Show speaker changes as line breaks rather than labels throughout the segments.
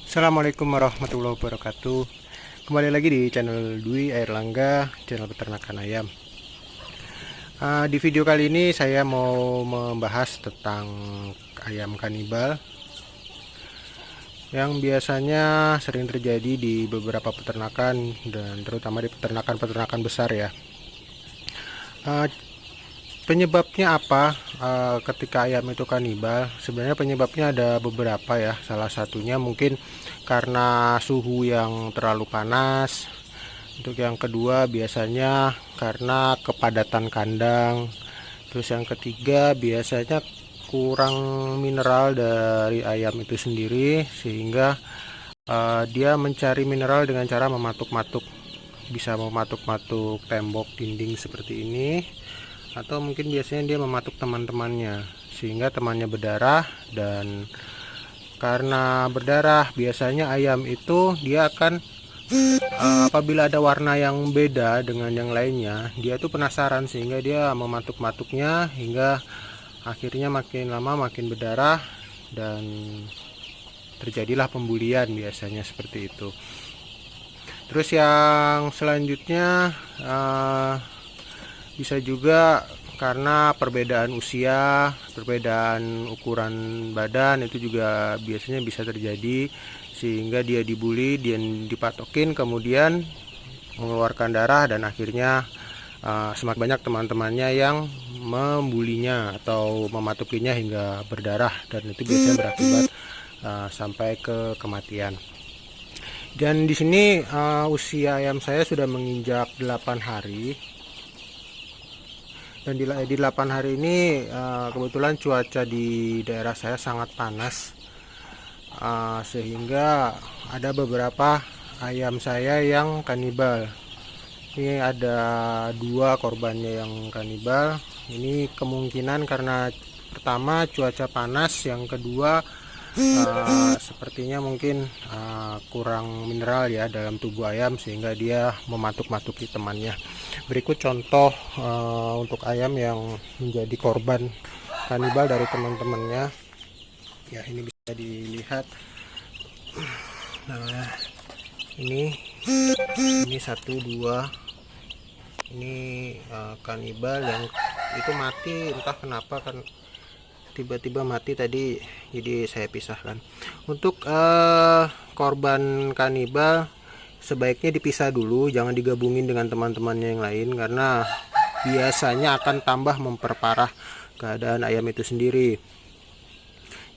Assalamualaikum warahmatullahi wabarakatuh. Kembali lagi di channel Dwi Airlangga, channel peternakan ayam. Di video kali ini saya mau membahas tentang ayam kanibal yang biasanya sering terjadi di beberapa peternakan dan terutama di peternakan-peternakan besar ya. Penyebabnya apa ketika ayam itu kanibal? Sebenarnya penyebabnya ada beberapa ya. Salah satunya mungkin karena suhu yang terlalu panas. Untuk yang kedua biasanya karena kepadatan kandang. Terus yang ketiga biasanya kurang mineral dari ayam itu sendiri, sehingga dia mencari mineral dengan cara mematuk-matuk. Bisa mematuk-matuk tembok dinding seperti ini, atau mungkin biasanya dia mematuk teman-temannya sehingga temannya berdarah. Dan karena berdarah biasanya ayam itu dia akan apabila ada warna yang beda dengan yang lainnya, dia tuh penasaran sehingga dia mematuk-matuknya hingga akhirnya makin lama makin berdarah dan terjadilah pembulian, biasanya seperti itu. Terus yang selanjutnya bisa juga karena perbedaan usia, perbedaan ukuran badan, itu juga biasanya bisa terjadi sehingga dia dibully, dia dipatokin, kemudian mengeluarkan darah dan akhirnya semakin banyak teman-temannya yang membulinya atau mematukinya hingga berdarah, dan itu biasanya berakibat sampai ke kematian. Dan di sini usia ayam saya sudah menginjak 8 hari. Dan di 8 hari ini kebetulan cuaca di daerah saya sangat panas, sehingga ada beberapa ayam saya yang kanibal. Ini ada 2 korbannya yang kanibal. Ini kemungkinan karena pertama cuaca panas, yang kedua sepertinya mungkin kurang mineral ya dalam tubuh ayam sehingga dia mematuk-matuki temannya. Berikut contoh untuk ayam yang menjadi korban kanibal dari teman-temannya. Ya, ini bisa dilihat. Nah, ini 1, 2. Ini kanibal yang itu mati, entah kenapa kan tiba-tiba mati tadi, jadi saya pisahkan. Untuk korban kanibal sebaiknya dipisah dulu, jangan digabungin dengan teman-temannya yang lain, karena biasanya akan tambah memperparah keadaan ayam itu sendiri.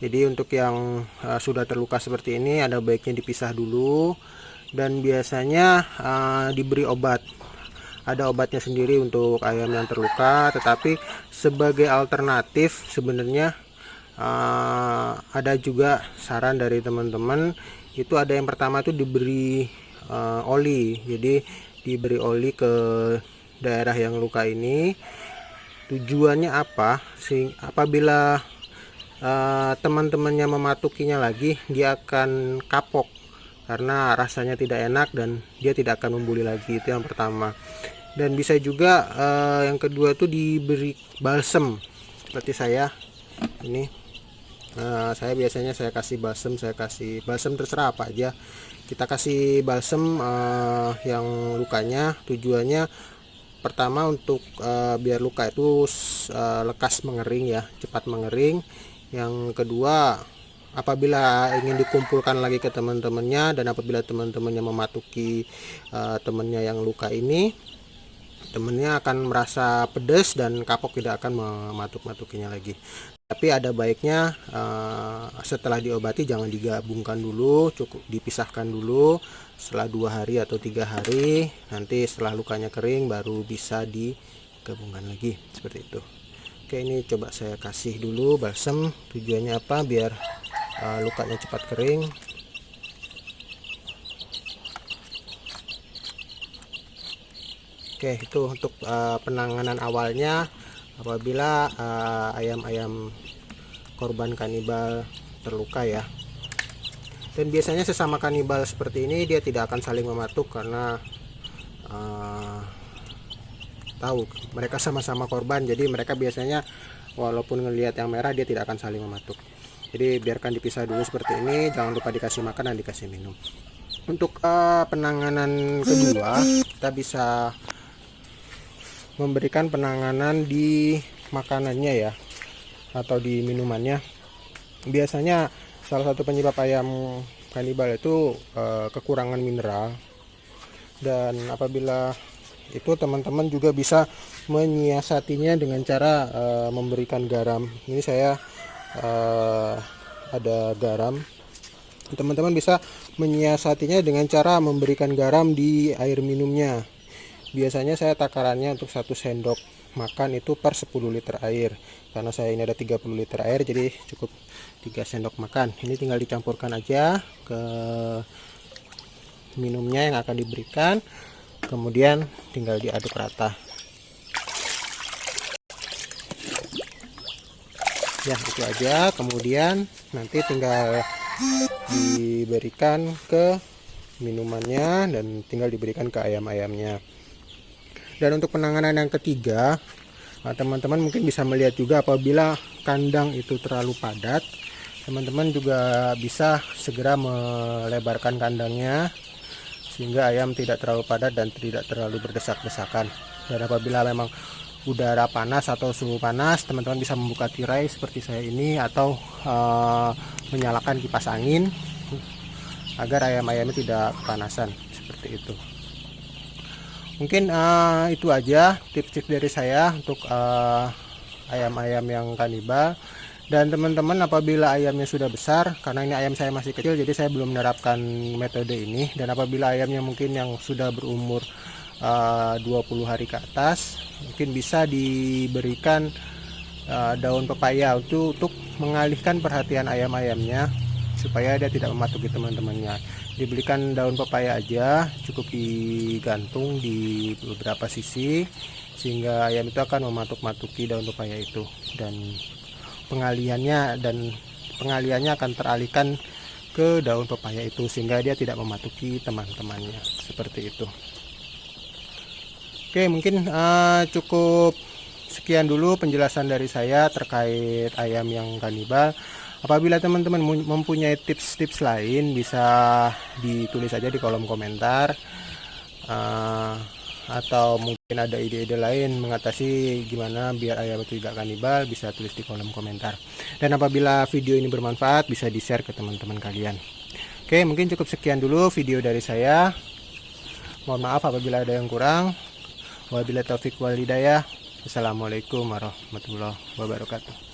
Jadi untuk yang sudah terluka seperti ini, ada baiknya dipisah dulu, dan biasanya diberi obat. Ada obatnya sendiri untuk ayam yang terluka, tetapi sebagai alternatif sebenarnya ada juga saran dari teman-teman. Itu ada yang pertama itu diberi oli. Jadi diberi oli ke daerah yang luka ini. Tujuannya apa? Apabila teman-temannya mematukinya lagi, dia akan kapok karena rasanya tidak enak dan dia tidak akan membuli lagi. Itu yang pertama. Dan bisa juga yang kedua itu diberi balsem seperti saya ini. Saya biasanya saya kasih balsem terserah apa aja. Kita kasih balsem yang lukanya, tujuannya pertama untuk biar luka itu lekas mengering ya, cepat mengering. Yang kedua, apabila ingin dikumpulkan lagi ke teman-temannya, dan apabila teman-temannya mematuki temannya yang luka ini, temennya akan merasa pedas dan kapok, tidak akan mematuk-matukinya lagi. Tapi ada baiknya setelah diobati jangan digabungkan dulu, cukup dipisahkan dulu setelah 2 hari atau 3 hari. Nanti setelah lukanya kering baru bisa digabungkan lagi, seperti itu. Oke, ini coba saya kasih dulu balsem. Tujuannya apa? Biar lukanya cepat kering. Oke, itu untuk penanganan awalnya apabila ayam-ayam korban kanibal terluka ya. Dan biasanya sesama kanibal seperti ini dia tidak akan saling mematuk karena tahu mereka sama-sama korban. Jadi mereka biasanya walaupun ngelihat yang merah dia tidak akan saling mematuk. Jadi biarkan dipisah dulu seperti ini, jangan lupa dikasih makan dan dikasih minum. Untuk penanganan kedua, kita bisa memberikan penanganan di makanannya ya, atau di minumannya. Biasanya salah satu penyebab ayam kanibal itu kekurangan mineral, dan apabila itu teman-teman juga bisa menyiasatinya dengan cara memberikan garam. Ini saya ada garam. Teman-teman bisa menyiasatinya dengan cara memberikan garam di air minumnya. Biasanya saya takarannya untuk 1 sendok makan itu per 10 liter air. Karena saya ini ada 30 liter air, jadi cukup 3 sendok makan. Ini tinggal dicampurkan aja ke minumnya yang akan diberikan. Kemudian tinggal diaduk rata. Ya, itu aja. Kemudian nanti tinggal diberikan ke minumannya dan tinggal diberikan ke ayam-ayamnya. Dan untuk penanganan yang ketiga, teman-teman mungkin bisa melihat juga apabila kandang itu terlalu padat, teman-teman juga bisa segera melebarkan kandangnya sehingga ayam tidak terlalu padat dan tidak terlalu berdesak-desakan. Dan apabila memang udara panas atau suhu panas, teman-teman bisa membuka tirai seperti saya ini, atau menyalakan kipas angin agar ayam-ayamnya tidak kepanasan seperti itu. Mungkin itu aja tips-tips dari saya untuk ayam-ayam yang kanibal. Dan teman-teman apabila ayamnya sudah besar, karena ini ayam saya masih kecil jadi saya belum menerapkan metode ini, dan apabila ayamnya mungkin yang sudah berumur 20 hari ke atas, mungkin bisa diberikan daun pepaya untuk mengalihkan perhatian ayam-ayamnya supaya dia tidak mematuki teman-temannya. Diberikan daun pepaya aja, cukup digantung di beberapa sisi sehingga ayam itu akan mematuk-matuki daun pepaya itu, dan pengaliannya akan teralihkan ke daun pepaya itu sehingga dia tidak mematuki teman-temannya seperti itu. Oke, mungkin cukup sekian dulu penjelasan dari saya terkait ayam yang kanibal. Apabila teman-teman mempunyai tips-tips lain, bisa ditulis aja di kolom komentar, atau mungkin ada ide-ide lain mengatasi gimana biar ayam itu tidak kanibal, bisa tulis di kolom komentar. Dan apabila video ini bermanfaat, bisa di-share ke teman-teman kalian. Oke, mungkin cukup sekian dulu video dari saya. Mohon maaf apabila ada yang kurang. Wabillahi taufiq wal hidayah. Assalamualaikum warahmatullahi wabarakatuh.